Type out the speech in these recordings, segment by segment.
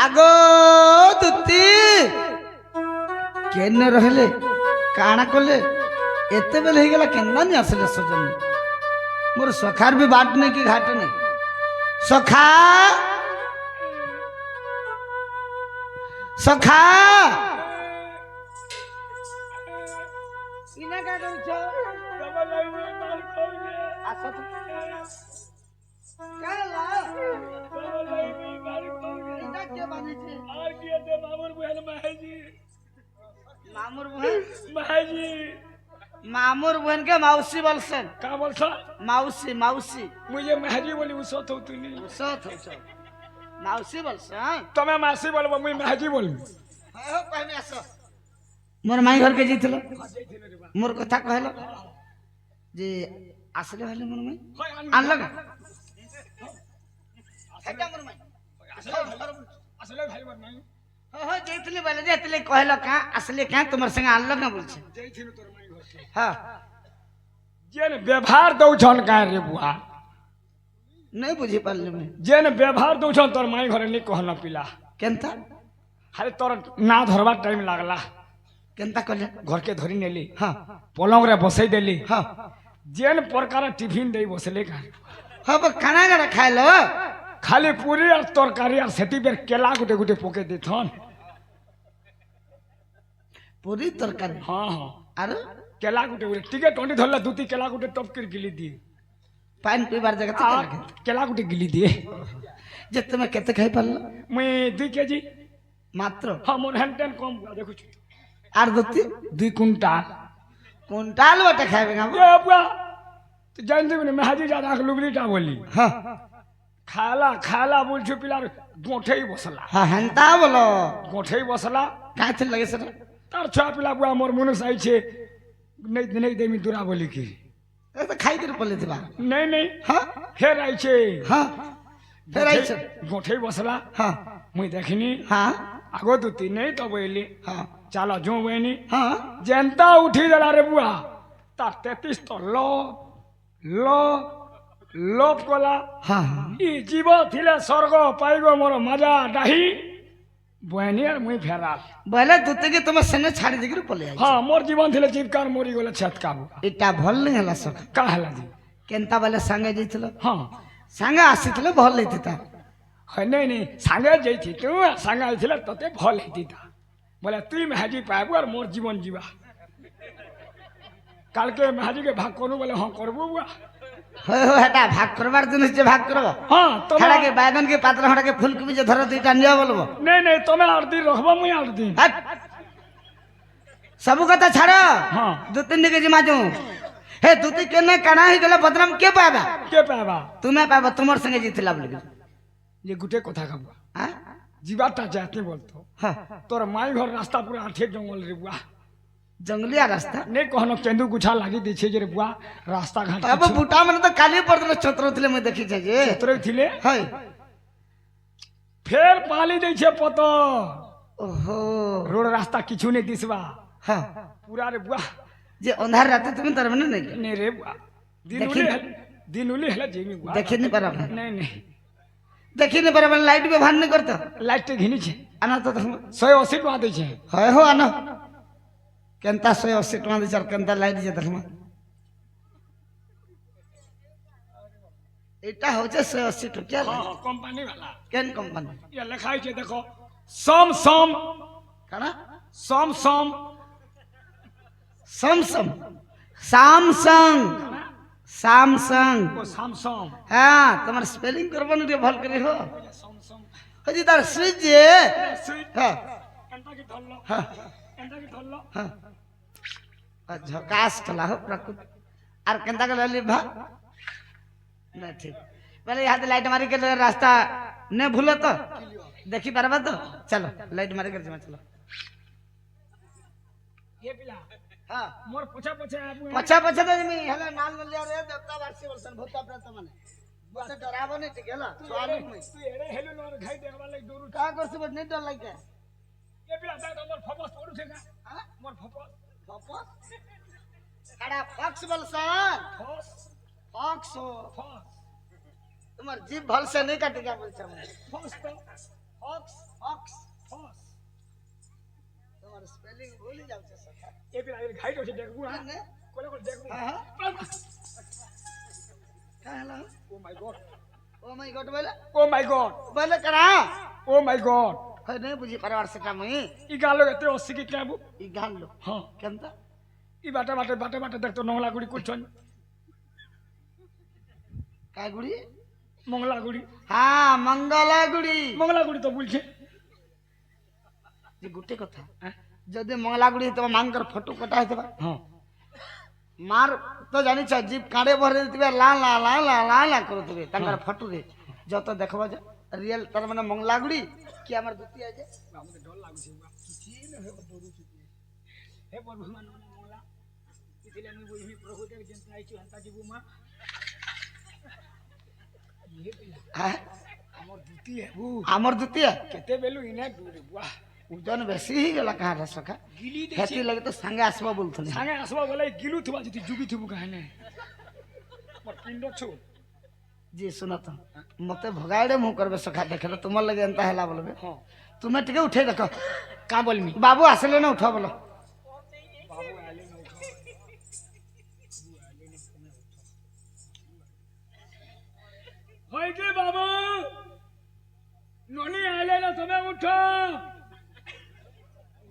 आगो तुती केन रहले काना कले एते बेल हे गेला केन्ना नि आसले सजन मोर सखार भी बाट नहीं कि घाट नहीं सखा सखा इना का करू छ आसत काला इना के बानी छे आ के दे मामुर बहन महाजी मामुर बहन महाजी मामुर बहन के मौसी बोलसन का बोलसन मौसी मौसी मुझे महाजी बोली उसत हो तू नहीं उसत हो मौसी बोलसन तमे मौसी बोलबो मुई महाजी बोलबी हो कहबे आसो मोर माई घर के जीतलो मोर कथा कहलो जे आसले हले मोर माई आनलो का हेटा मोर माई आसले भाई मोर माई हो जेतले बोले जेतले कहलो का आसले का तुमर संग आनलो का बोल छे जेथिनु तोर माई घर के हां जेन व्यवहार दउ छन का रे बुआ नहीं बुझी पाले मैं जेन व्यवहार दउ छन तोर माई घर नहीं कहना पिला केनता हारे तोर ना धरबा टाइम लागला केनता कहले घर के धरी नेली हां पलंग रे बसई देली हां जेन प्रकार टिफिन देई बसले का हब खाना गड़ा खाय लो खाली पूरी और तरकारी और सेती बेर केला गुटे गुटे पोके देथन पूरी तरकारी हां हां अरे केला गुटे गुटे टिके टोंडी धरला दूती केला गुटे टपकिर गिली दी पानी पीबार जगह केला गुटे गिली दिए जे तुम केते खाई पाल मैं 2 केजी मात्र हां मोर हेंटेन कम देखु छु आर दूती 2 कुंटाल कुंटाल बटे खाबे गा ए बुआ तो जान देबे महाजी जा राख लुगलीटा बोली हां खाला खाला बोल छु पिलार गोठेई बसला हां हंता बोलो गोठेई बसला काथे लगे सर तार छा पिला बुआ मोर मुनस आई छे नहीं नहीं देमी दुरा बोली की ए तो खाई कर पले दिबा नहीं नहीं हां फेर आई छे हां फेर आई छे गोठेई बसला हां मुई देखनी हां आगो दुती नहीं तो बोली हां चलो जो वेनी हां जनता उठी जला रे बुआ ता 33 तो लो लोप कोला हां ई जीव थिले स्वर्ग पाइगो मोर मजा डाही बहनी और मुई फेरा बोले दुते के तुम सने छाड़ी देगिर पले आई हां मोर जीवन थिले जीवकार मोरी गोले छत काबू इटा भल नहीं हला सक का हला जी केनता बोले संगे जइतलो हां संगे आसितले भल लेतिता है नहीं नहीं संगे जइथि तू संगे आइथिले तते भल लेतिता बोले तू महाजी पाबू और मोर जीवन जीवा काल के महाजी के भाग कोनु बोले हां करबू बुआ हो हेटा भाग करबार दिन से भाग करबो हां तो खड़ा के बैगन के पात्र हटा के फूलकोबी जे धर दुइटा निया बोलबो नहीं नहीं तमे आरती रखबो मुई आरती सब कथा छाड़ हां 2-3 के जिमा जो हे दुती केने काना ही गला बदनाम के पाबा तुमे पाबा तुमर संगे जितला बोल ये गुटे कथा कहबो हां जीवाटा जाते बोलतो हां तोर माई घर रास्ता पूरा आठे जंगल रे बुआ जंगलिया रास्ता नहीं कहनो केंदू गुछा लागी दी छे जे रे बुआ रास्ता घाट अब बूटा मन तो काली पड़तले छत्र थिले मैं देखि छे जे छत्र थिले हाय फेर पाली दै छे पतो ओहो रोड रास्ता किछु नहीं दिसबा हां पूरा रे बुआ जे अंधार रात तुम तर मन नहीं रे बुआ दिनुली हला जेमी बुआ देखि नहीं पारा नहीं नहीं देखि नहीं पारा लाइट व्यवहार नहीं करता लाइट घिनी छे आना तो 180 टका दै छे हाय हो आना केनता 180 टका दे चल केनता लाइट जे देखमा एटा हो जे 180 टका हां कंपनी वाला केन कंपनी ये लिखाई छे देखो सम काना सम सैमसंग ओ सैमसंग हां तुम्हार स्पेलिंग करबो न भल करे हो सैमसंग हजी तार स्विच हां केनता के धरलो हां केनता के धरलो हां झकास चला हो प्रकृति आर केनता के लली भा ना ठीक पहले यहां लाइट मारी के रास्ता ने भूलो तो देखि परबा तो चलो लाइट मारी कर चलो ये पिला हां मोर पछा तो मी हला नाल न लिया रे देवता वासी वर्षन भूता प्रेत माने बस डराबो नहीं ठीक हला स्वामी में तू एड़े हेलो नोर घाई देखबा लाग दूर का करछ बस नहीं डर लाग ये पिला ता मोर फपस पड़ू छे हां मोर फपस खड़ा फक्स बलसन फक्स तुम्हार जीभ भल से नहीं काटेगा बोल छ फक्स तो फक्स ए पे घाई तो देखबू हां कोले को देखबू हां का हला ओ माय गॉड बोले ओ माय गॉड बोले करा ओ माय गॉड है नहीं बुझी परवार सेटा मुई ई गालो एते 80 की केबू ई गान लो हां केनता ई बाटे देख तो नंगला गुड़ी कुछ काय गुड़ी मंगला गुड़ी हां मंगला गुड़ी तो बोल छे जे गुटे कथा जदे मंगला गुड़ी तो मांगर फोटो कटा हेतबा हां मार तो जानि छ जीप काडे भरे दितबे ला ला ला ला ला ला करतबे तंगर फोटो रे जत देखबो जे रियल तर माने मंगला गुड़ी कि हमर दुती आजे हमके डर लागु छै किछि न हे डरू छै हे भगवान मंगला इथिले नु बुझी प्रभु देव जनता आइ छु हंता जीवु मा ये हां हमर दुती है केते बेलु इने दूर बुआ उजन बेसी ही गला कहा रे सखा गिली दे हेती लगे तो संगे आसबा बोलथले संगे आसबा बोले गिलु थबा जति जुबी थबु कहने मोर पिंड छु जी सुन तो मते भगाड़े मुंह करबे सखा देखले तुमर लगे एंता हैला बोलबे हां तुम्हें टिके उठे देखो का बोलमी बाबू आसले न उठा बोलो बाबू आले न उठो होय के बाबू नोनी आले न तमे उठो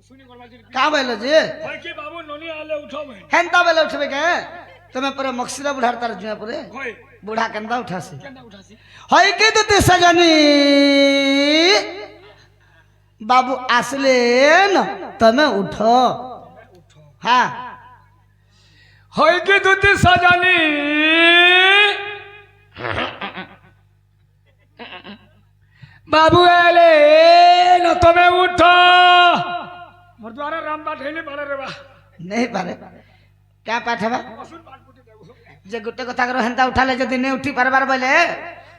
सुनी करबा जी का बोलो जी होय के बाबू नोनी आले उठो मैं हेंता बेले उठबे के तुम्हें पर मक्सिरा बुढ़ार तार जुआ परे होय बुढ़ा कंदा उठासी केंदा उठासी होय के दुती सजनी बाबू आसले न तमे उठो हां होय के दुती सजनी बाबू आले न तमे उठो मोर द्वारा राम बाट हेले बारे रे बा नहीं पारे क्या पाठबा असुर बाट पुटी देबो जे गुटे कथा करो हेंता उठाले जदी नहीं उठी परबार बोले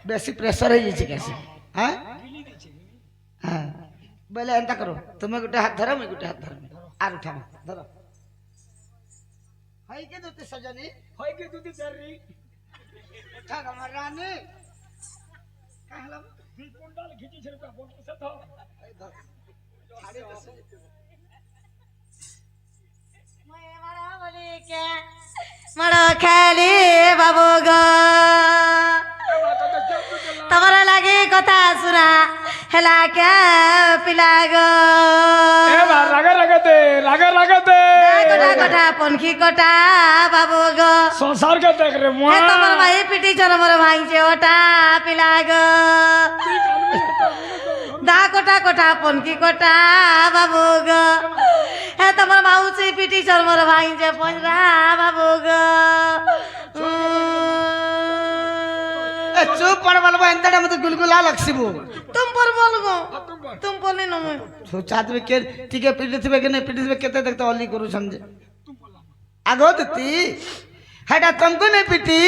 बेसी प्रेशर हो जाई छै कैसे हां गिली दै छै हां बोले हेंता करो तुम्हें गुटे हाथ धरो मैं गुटे हाथ धरो आर उठा धरो हाय के दुती सजनी होय के दुती तेरी उठा हमर रानी कहला दिल कुंडल खींची छै का बोल से तो खाड़ी बसे मरो खाली बाबू गो तमरा लागे कथा सुना हेला क्या पिला गो ए बा रागा दे कटा कटा पनखी कटा बाबू गो संसार के देख रे मुआ हे तमर भाई पिटी चर मर भाई जे ओटा पिला गो दा कटा कटा पनखी कटा बाबू गो हे तमर माउसी पिटी चर मर भाई जे पंजरा बाबू गो ए चुप पड़ बोलबो एंतडे मते गुलगुला लक्सीबो तुम पर बोल गो तुम बोलनी न मैं सोचात में के टिके पिटिथबे के नहीं पिटिथबे केते देखते ओली करू समझे आगो दती हेडा तुमको नहीं पिटी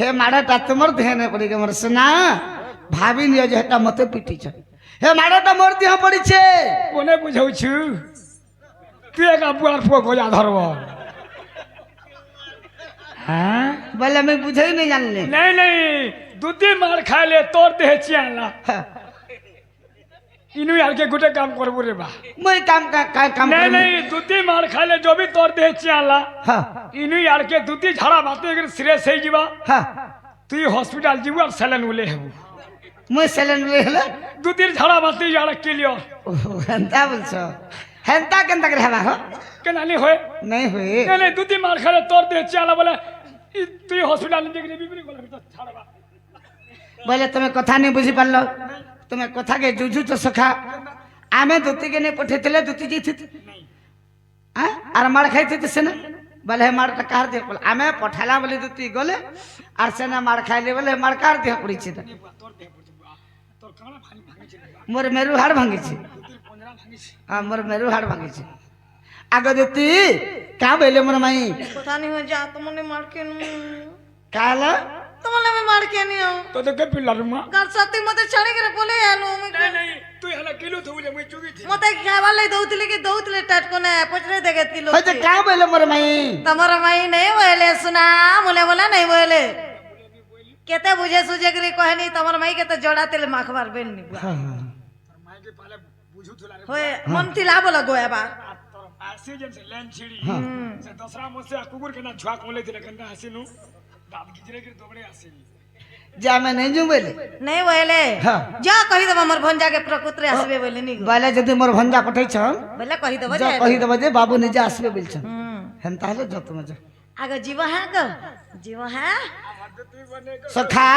हे माड़ाटा तुमर ध्यान पड़ी के मोर सुना भाभी नियो जे हेटा मते पिटी छ हे माड़ाटा मोर देह पड़ी छे कोने बुझाउ छु तू एक बुआर पो गोजा धरबो हां बोले मैं बुझे ही नहीं जानले नहीं दूधी मार खा ले तोड़ दे चियाला इनु यार के गुटे काम करबो रे बा मैं काम नहीं दूधी मार खा ले जो भी तोड़ दे चियाला हां इनु यार के दूधी झाड़ा बाते के सिरे से जीवा हां तू हॉस्पिटल जीवा और सैलन उले हेबू मैं सेलेन लेला दूधी झाड़ा बाते यार के लियो हेंता बोलछो हेंता केनता करे हवा हो के नानी होए नहीं हुए नहीं दूधी मार खा ले तोड़ दे चियाला बोले तू हॉस्पिटल देख रे बिबरी बोले झाड़ा बा बोले तुम्हें कथा नहीं बुझी पारलो तुम्हें कथा के जुझु तो सखा आमे दुती के नहीं पठेतले दुती जी थी हां आर मार खाइते त सेना बोले मार त कार दे बोले आमे पठाला बोले दुती गले आर सेना मार खाइले बोले मार कार दे पड़ी छी त तोर काना भांगी छै मोर मेरु हाड़ भांगी छी दूधी 15 भांगी छै हां मोर मेरु हाड़ भांगी छी आगो दुती का बेले मोर माई पता नहीं हो जा तुमने मार के काला तुमने मैं मार के नहीं हूं तो के पिल्लर मा घर सती मते छड़ी करे बोले आनो नहीं तू हला किलो थुले मैं चुगी थी मते खावाले दौतले टाट को ना पचरे देगे तिलो होय त का बेले मोर माई तमर माई नहीं बोले सुना मुले बोला नहीं बोले केते बुझे सुजे करी कहनी तमर माई के तो जोड़ा तेल माखबार बेन नी हां माई के पहले बुझू थुला रे होय मन तिला बोला गोया बा आसी जन से लेन छिड़ी हाँ। से दसरा मसे कुकुर के ना छुआ कोले तिले कंदा हसीनु दाब गिजरे के दोबड़े आसीनी जा मैं नहीं जू बोले नहीं बोले हाँ। जा कही देबो हमर भंजा के प्रकृति आसबे बोले नी बोले जदि मोर भंजा पठै छ बोले कही देबो जा जे कहि देबो जे बाबू निजे आसबे बोल छ हेन ताले जत मजा आगे जीव है गो जीव है पद्धति बने को सखा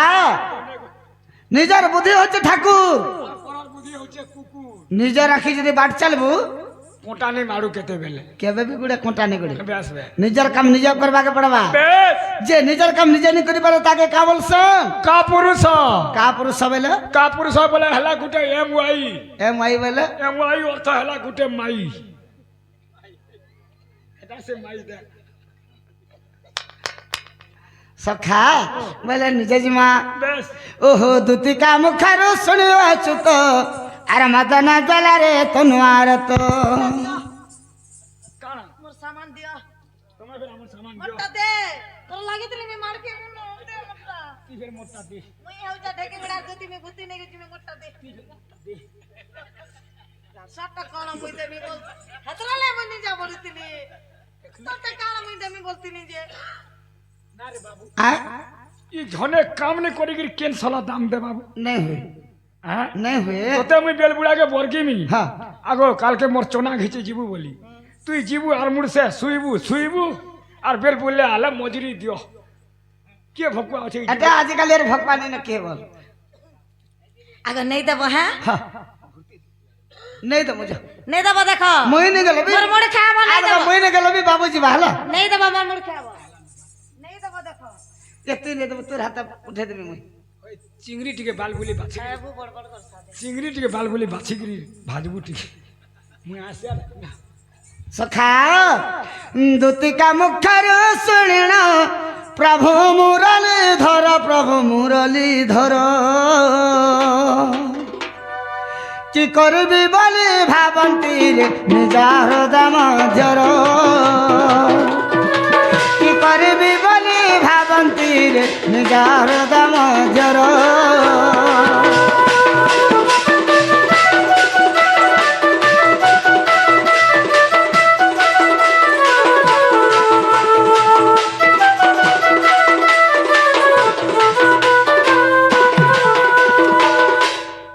निजर बुद्धि होचे ठाकुर परार बुद्धि होचे कुकुर निजर राखी जदि बाट चलबू कोटा नहीं मारू केते बेले केबे भी गुड़े कोंटा नहीं गुड़े बेस बे निजर काम निजे करबा के पड़बा बेस जे निजर काम निजे नहीं करि पारे ताके का बोलसन का पुरुष सबेले बोले हला गुटे एम वाई बोले अर्थ हला गुटे माई एटा से माई दे सखा बोले निजे जिमा बेस ओहो दुती का मुखारो सुनियो अचुत अरे मदन जला रे तनुआर तो काना मोर सामान दियो तुम्हें फिर हमर सामान दियो मोटा दे तोर लागे तले में मार के मुनो दे मोटा ती फिर मोटा दे मुई होजा ढेके बड़ा गति में भूति नहीं गति में मोटा दे दे साटा काला मुई दे में बोल हतरा ले बनी जा बोलतीनी साटा काला मुई दे में बोलतीनी जे ना रे बाबू आ ई झने काम नहीं करी गिर केन साला दाम दे बाबू नहीं हुए हां नहीं हुए तोते मुई बेल बुड़ा के बरगी मी हाँ आगो काल के मोर चोना घिचे जीबू बोली तुई जीबू आर मुड़ से सुईबू आर बेल बोले आला मजूरी दियो के भकुआ আছে अटे आजकल यार भगवान ने केवल अगर नहीं देबो है हाँ नहीं तो मुझे नहीं देबो देखो मोई नहीं गलो भी मोर मोड़ खाबो नहीं देबो मोई नहीं गलो भी बाबूजी बहला नहीं देबो मोर मोड़ खाबो नहीं देबो देखो केती नहीं तो तोर हाथ उठे देबी मुई चिंगरी टिके बाल बोली बाछी खाबो बड़बड़ कर सा दे चिंगरी टिके बाल बोली बाछी गिरी भाजबू टिके मुई आसे सखा दुती का मुखारो सुनिण प्रभु मुरली धर कि करबी बोली भावंती रे निजा हृदय मजर कि करबी बोली भावंती रे निजा हृदय मजर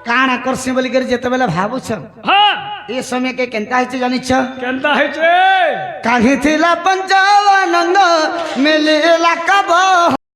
काना करसी बोली कर जेते बेले भाबुछ हां ए समय के केनता हिच जानिछ केनता है छे काहे थिला पंचानंद मिलेला कब